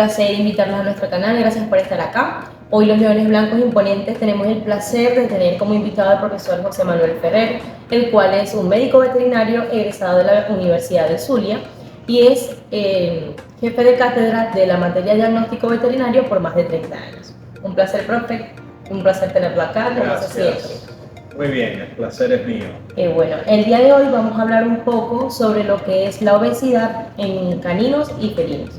placer invitarlos a nuestro canal, gracias por estar acá. Hoy los Leones Blancos Imponentes tenemos el placer de tener como invitado al profesor José Manuel Ferrer, el cual es un médico veterinario egresado de la Universidad del Zulia y es jefe de cátedra de la materia de diagnóstico veterinario por más de 30 años. Un placer, profe, un placer tenerlo acá, como Gracias. Muy bien, el placer es mío. Bueno, el día de hoy vamos a hablar un poco sobre lo que es la obesidad en caninos y felinos.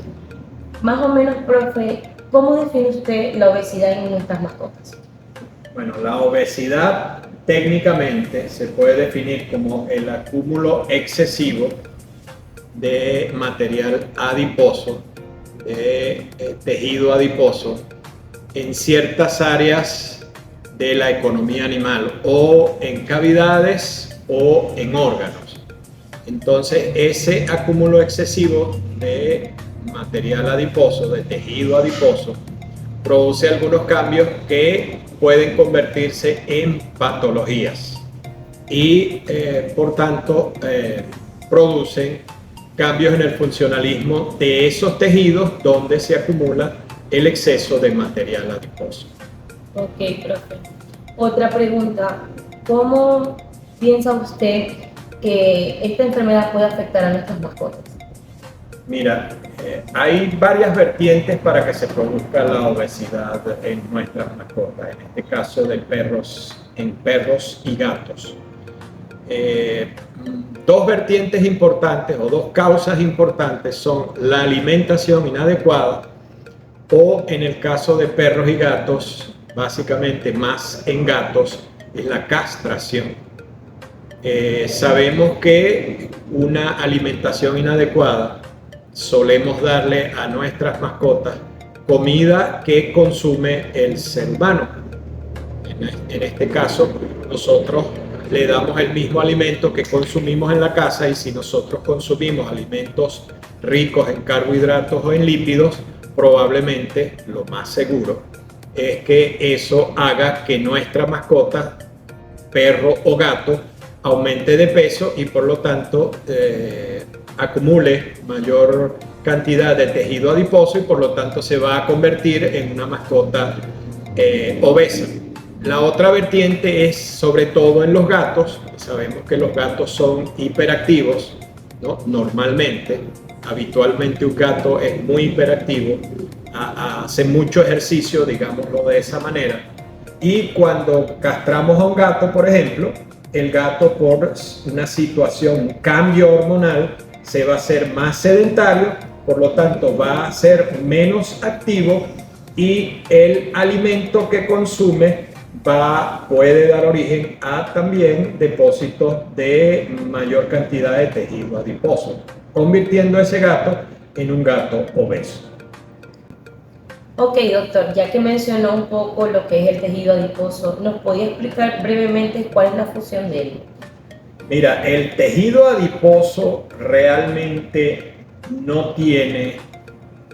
Más o menos, profe, ¿cómo define usted la obesidad en nuestras mascotas? Bueno, la obesidad técnicamente se puede definir como el acúmulo excesivo de material adiposo, de tejido adiposo, en ciertas áreas de la economía animal, o en cavidades o en órganos. Entonces, ese acúmulo excesivo de material adiposo, de tejido adiposo, produce algunos cambios que pueden convertirse en patologías y por tanto producen cambios en el funcionalismo de esos tejidos donde se acumula el exceso de material adiposo. Ok, profe. Otra pregunta, ¿cómo piensa usted que esta enfermedad puede afectar a nuestras mascotas? Mira, hay varias vertientes para que se produzca la obesidad en nuestras mascotas, en este caso de en perros y gatos. Dos vertientes importantes o dos causas importantes son la alimentación inadecuada o, en el caso de perros y gatos, básicamente más en gatos, es la castración. Sabemos que una alimentación inadecuada, solemos darle a nuestras mascotas comida que consume el ser humano. En este caso, nosotros le damos el mismo alimento que consumimos en la casa, y si nosotros consumimos alimentos ricos en carbohidratos o en lípidos, probablemente lo más seguro es que eso haga que nuestra mascota, perro o gato, aumente de peso y por lo tanto acumule mayor cantidad de tejido adiposo y por lo tanto se va a convertir en una mascota obesa. La otra vertiente es sobre todo en los gatos. Sabemos que los gatos son hiperactivos, ¿no? Normalmente, habitualmente un gato es muy hiperactivo, hace mucho ejercicio, digámoslo de esa manera, y cuando castramos a un gato, por ejemplo, el gato, por una situación, un cambio hormonal, se va a hacer más sedentario, por lo tanto va a ser menos activo y el alimento que consume puede dar origen a también depósitos de mayor cantidad de tejido adiposo, convirtiendo a ese gato en un gato obeso. Ok, doctor, ya que mencionó un poco lo que es el tejido adiposo, ¿nos podría explicar brevemente cuál es la función de él? Mira, el tejido adiposo realmente no tiene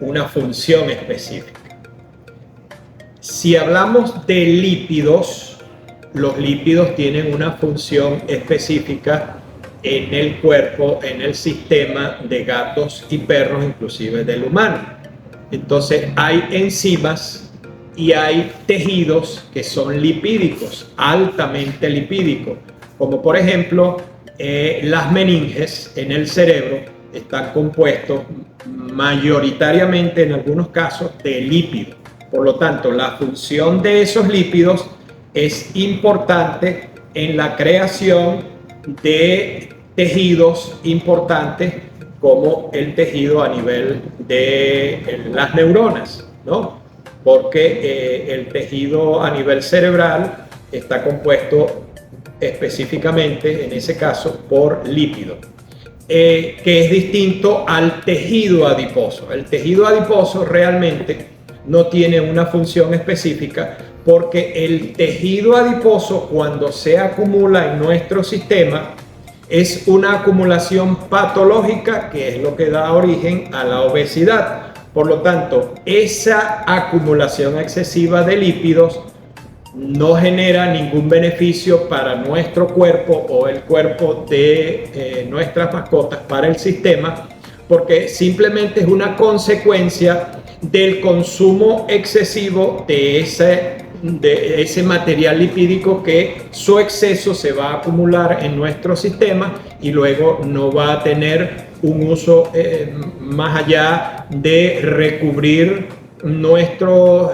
una función específica. Si hablamos de lípidos, los lípidos tienen una función específica en el cuerpo, en el sistema de gatos y perros, inclusive del humano. Entonces hay enzimas y hay tejidos que son lipídicos, altamente lipídicos, como por ejemplo las meninges en el cerebro están compuestos mayoritariamente, en algunos casos, de lípidos. Por lo tanto, la función de esos lípidos es importante en la creación de tejidos importantes como el tejido a nivel de las neuronas, ¿no? Porque el tejido a nivel cerebral está compuesto específicamente, en ese caso, por lípidos, que es distinto al tejido adiposo. El tejido adiposo realmente no tiene una función específica, porque el tejido adiposo, cuando se acumula en nuestro sistema, es una acumulación patológica, que es lo que da origen a la obesidad. Por lo tanto, esa acumulación excesiva de lípidos no genera ningún beneficio para nuestro cuerpo o el cuerpo de nuestras mascotas, para el sistema, porque simplemente es una consecuencia del consumo excesivo de ese material lipídico, que su exceso se va a acumular en nuestro sistema y luego no va a tener un uso más allá de recubrir nuestras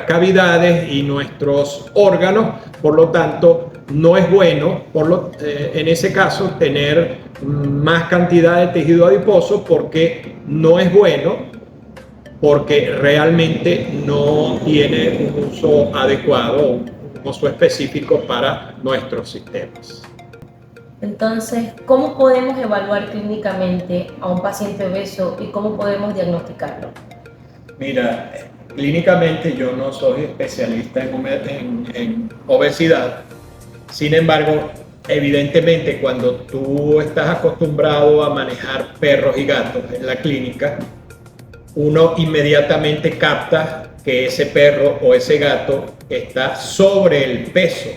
cavidades y nuestros órganos. Por lo tanto, no es bueno en ese caso tener más cantidad de tejido adiposo, porque no es bueno, porque realmente no tiene un uso adecuado, un uso específico para nuestros sistemas. Entonces, ¿cómo podemos evaluar clínicamente a un paciente obeso y cómo podemos diagnosticarlo? Mira, clínicamente yo no soy especialista en obesidad. Sin embargo, evidentemente, cuando tú estás acostumbrado a manejar perros y gatos en la clínica, uno inmediatamente capta que ese perro o ese gato está sobre el peso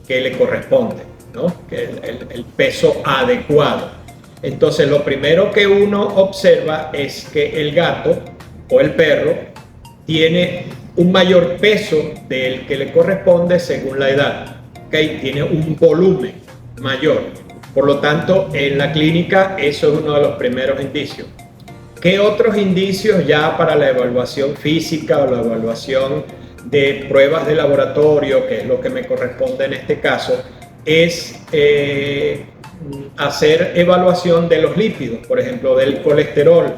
que le corresponde, ¿no? Que el peso adecuado. Entonces, lo primero que uno observa es que el gato o el perro tiene un mayor peso del que le corresponde según la edad, ¿okay? Tiene un volumen mayor. Por lo tanto, en la clínica eso es uno de los primeros indicios. ¿Qué otros indicios ya para la evaluación física o la evaluación de pruebas de laboratorio, que es lo que me corresponde en este caso, es hacer evaluación de los lípidos, por ejemplo, del colesterol,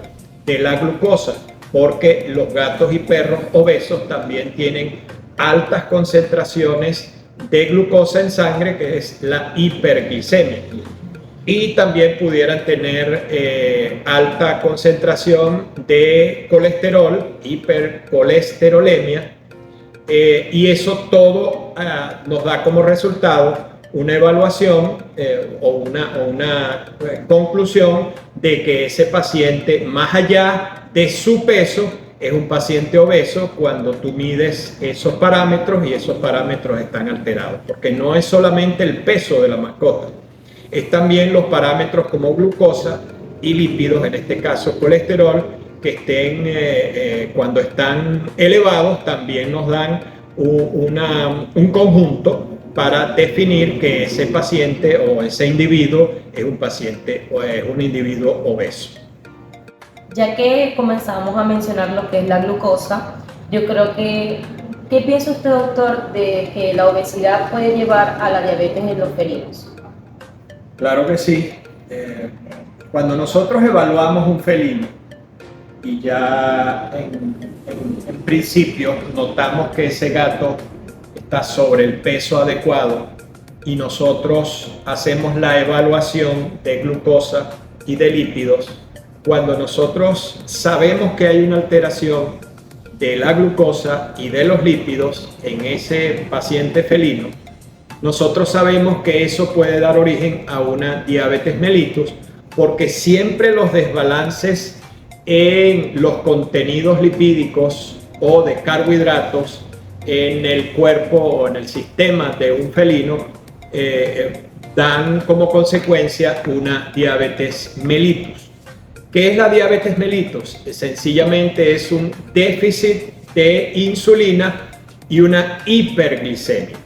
de la glucosa, porque los gatos y perros obesos también tienen altas concentraciones de glucosa en sangre, que es la hiperglicemia. Y también pudieran tener alta concentración de colesterol, hipercolesterolemia, y eso todo nos da como resultado una evaluación o una conclusión de que ese paciente, más allá de su peso, es un paciente obeso cuando tú mides esos parámetros y esos parámetros están alterados, porque no es solamente el peso de la mascota, es también los parámetros como glucosa y lípidos, en este caso colesterol, que estén cuando están elevados también nos dan un conjunto para definir que ese paciente o ese individuo es un paciente o es un individuo obeso. Ya que comenzamos a mencionar lo que es la glucosa, yo creo que, ¿qué piensa usted, doctor, de que la obesidad puede llevar a la diabetes en los felinos? Claro que sí. Cuando nosotros evaluamos un felino y ya en principio notamos que ese gato está sobre el peso adecuado y nosotros hacemos la evaluación de glucosa y de lípidos, cuando nosotros sabemos que hay una alteración de la glucosa y de los lípidos en ese paciente felino, nosotros sabemos que eso puede dar origen a una diabetes mellitus, porque siempre los desbalances en los contenidos lipídicos o de carbohidratos en el cuerpo o en el sistema de un felino dan como consecuencia una diabetes mellitus. ¿Qué es la diabetes mellitus? Sencillamente es un déficit de insulina y una hiperglicemia.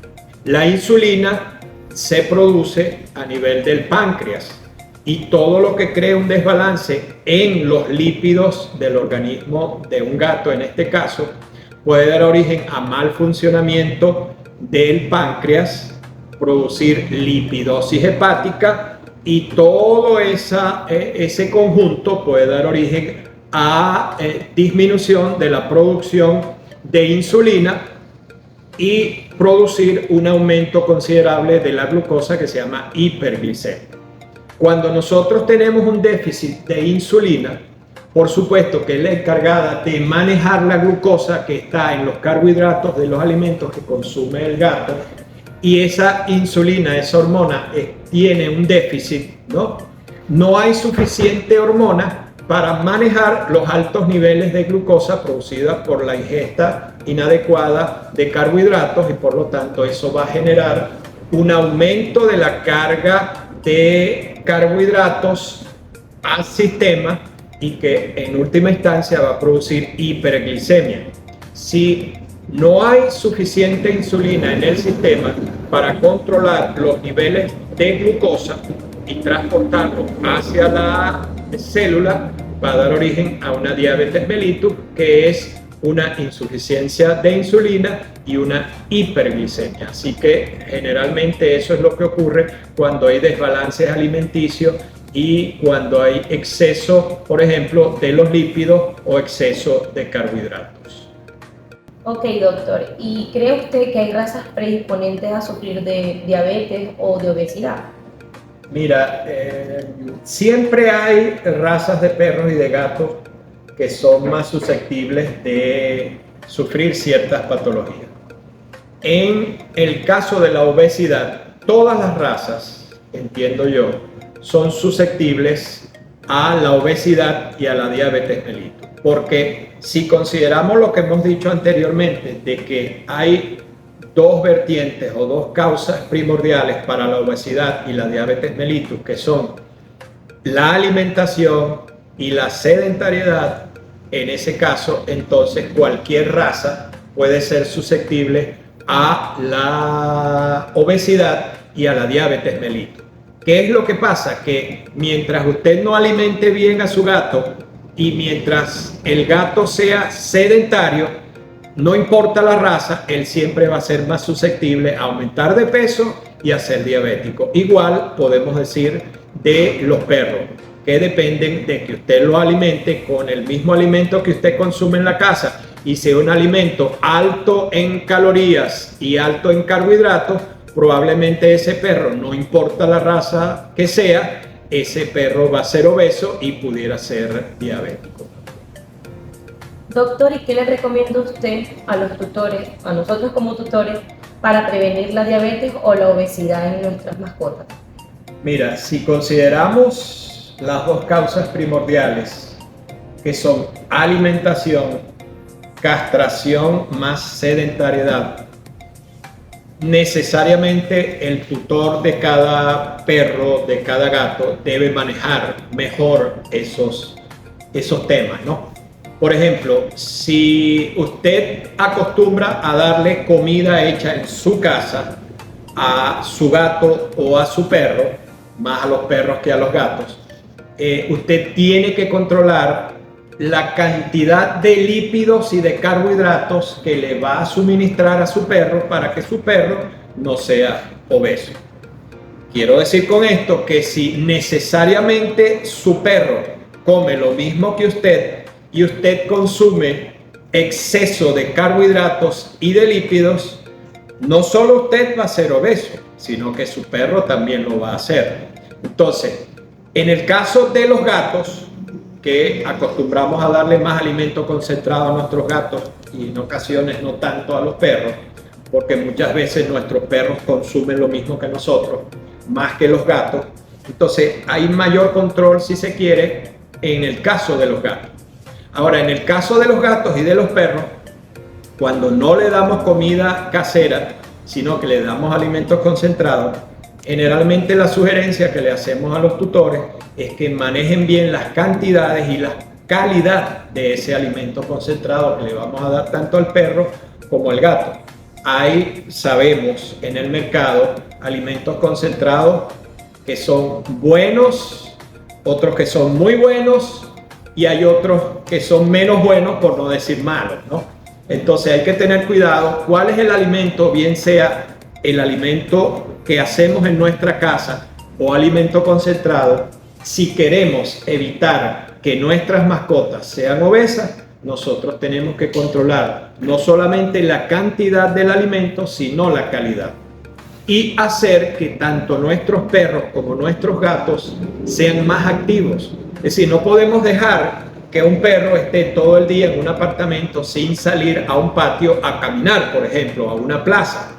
La insulina se produce a nivel del páncreas y todo lo que crea un desbalance en los lípidos del organismo de un gato, en este caso, puede dar origen a mal funcionamiento del páncreas, producir lipidosis hepática, y todo ese conjunto puede dar origen a disminución de la producción de insulina y producir un aumento considerable de la glucosa, que se llama hiperglicemia. Cuando nosotros tenemos un déficit de insulina, por supuesto que es la encargada de manejar la glucosa que está en los carbohidratos de los alimentos que consume el gato, y esa insulina, esa hormona, tiene un déficit, ¿no? No hay suficiente hormona para manejar los altos niveles de glucosa producidas por la ingesta inadecuada de carbohidratos, y por lo tanto eso va a generar un aumento de la carga de carbohidratos al sistema, y que en última instancia va a producir hiperglicemia. Si no hay suficiente insulina en el sistema para controlar los niveles de glucosa y transportarlo hacia la célula, va a dar origen a una diabetes mellitus, que es una insuficiencia de insulina y una hiperglicemia. Así que generalmente eso es lo que ocurre cuando hay desbalances alimenticios y cuando hay exceso, por ejemplo, de los lípidos o exceso de carbohidratos. Ok, doctor. ¿Y cree usted que hay razas predisponentes a sufrir de diabetes o de obesidad? Mira, siempre hay razas de perros y de gatos que son más susceptibles de sufrir ciertas patologías. En el caso de la obesidad, todas las razas, entiendo yo, son susceptibles a la obesidad y a la diabetes mellitus. Porque si consideramos lo que hemos dicho anteriormente, de que hay dos vertientes o dos causas primordiales para la obesidad y la diabetes mellitus, que son la alimentación y la sedentariedad, en ese caso, entonces cualquier raza puede ser susceptible a la obesidad y a la diabetes mellitus. ¿Qué es lo que pasa? Que mientras usted no alimente bien a su gato y mientras el gato sea sedentario, no importa la raza, él siempre va a ser más susceptible a aumentar de peso y a ser diabético. Igual podemos decir de los perros, que dependen de que usted lo alimente con el mismo alimento que usted consume en la casa, y si es un alimento alto en calorías y alto en carbohidratos, probablemente ese perro, no importa la raza que sea, ese perro va a ser obeso y pudiera ser diabético. Doctor, ¿y qué le recomienda usted a los tutores, a nosotros como tutores, para prevenir la diabetes o la obesidad en nuestras mascotas? Mira, si consideramos las dos causas primordiales, que son alimentación, castración más sedentariedad, necesariamente el tutor de cada perro, de cada gato, debe manejar mejor esos temas, ¿no? Por ejemplo, si usted acostumbra a darle comida hecha en su casa a su gato o a su perro, más a los perros que a los gatos, usted tiene que controlar la cantidad de lípidos y de carbohidratos que le va a suministrar a su perro para que su perro no sea obeso. Quiero decir con esto que si necesariamente su perro come lo mismo que usted y usted consume exceso de carbohidratos y de lípidos, no solo usted va a ser obeso, sino que su perro también lo va a hacer. Entonces, en el caso de los gatos, que acostumbramos a darle más alimento concentrado a nuestros gatos y en ocasiones no tanto a los perros, porque muchas veces nuestros perros consumen lo mismo que nosotros, más que los gatos. Entonces hay mayor control, si se quiere, en el caso de los gatos. Ahora, en el caso de los gatos y de los perros, cuando no le damos comida casera, sino que le damos alimentos concentrados, generalmente la sugerencia que le hacemos a los tutores es que manejen bien las cantidades y la calidad de ese alimento concentrado que le vamos a dar tanto al perro como al gato. Hay, sabemos, en el mercado alimentos concentrados que son buenos, otros que son muy buenos y hay otros que son menos buenos, por no decir malos, ¿no? Entonces hay que tener cuidado cuál es el alimento, bien sea el alimento que hacemos en nuestra casa o alimento concentrado. Si queremos evitar que nuestras mascotas sean obesas, nosotros tenemos que controlar no solamente la cantidad del alimento, sino la calidad. Y hacer que tanto nuestros perros como nuestros gatos sean más activos. Es decir, no podemos dejar que un perro esté todo el día en un apartamento sin salir a un patio a caminar, por ejemplo, a una plaza.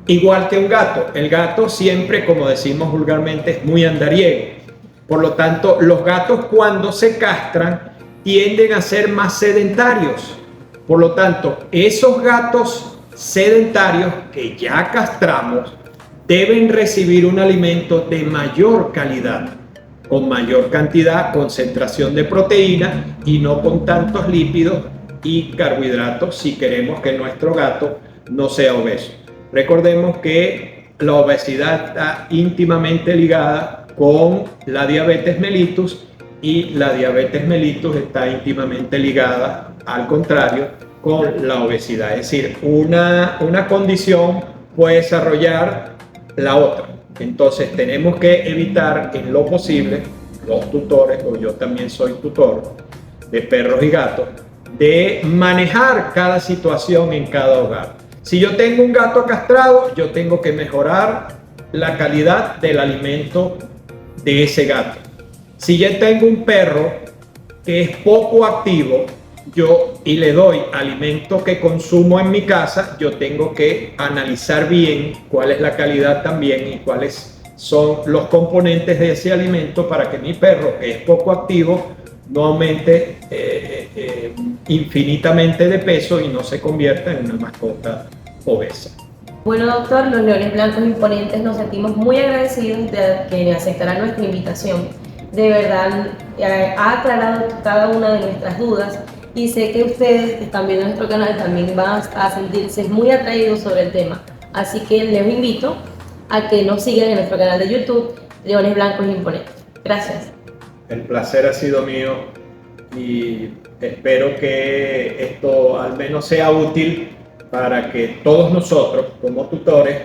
Igual que un gato. El gato siempre, como decimos vulgarmente, es muy andariego. Por lo tanto, los gatos cuando se castran tienden a ser más sedentarios. Por lo tanto, esos gatos sedentarios que ya castramos deben recibir un alimento de mayor calidad. con mayor cantidad, concentración de proteína y no con tantos lípidos y carbohidratos si queremos que nuestro gato no sea obeso. Recordemos que la obesidad está íntimamente ligada con la diabetes mellitus y la diabetes mellitus está íntimamente ligada, al contrario, con la obesidad. Es decir, una condición puede desarrollar la otra. Entonces tenemos que evitar en lo posible, los tutores, o yo también soy tutor de perros y gatos, de manejar cada situación en cada hogar. Si yo tengo un gato castrado, yo tengo que mejorar la calidad del alimento de ese gato. Si yo tengo un perro que es poco activo, y le doy alimento que consumo en mi casa, yo tengo que analizar bien cuál es la calidad también y cuáles son los componentes de ese alimento para que mi perro, que es poco activo, no aumente infinitamente de peso y no se convierta en una mascota obesa. Bueno, doctor, los Leones Blancos Imponentes nos sentimos muy agradecidos de que aceptara nuestra invitación. De verdad, ha aclarado cada una de nuestras dudas y sé que ustedes que están viendo nuestro canal también van a sentirse muy atraídos sobre el tema. Así que les invito a que nos sigan en nuestro canal de YouTube, Leones Blancos Imponentes. Gracias. El placer ha sido mío y espero que esto al menos sea útil para que todos nosotros como tutores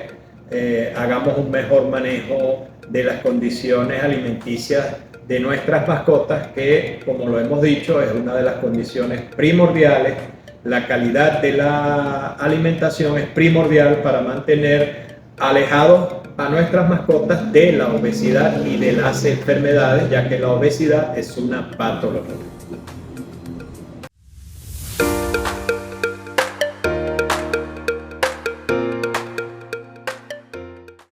hagamos un mejor manejo de las condiciones alimenticias de nuestras mascotas, que como lo hemos dicho es una de las condiciones primordiales. La calidad de la alimentación es primordial para mantener alejados a nuestras mascotas de la obesidad y de las enfermedades, ya que la obesidad es una patología.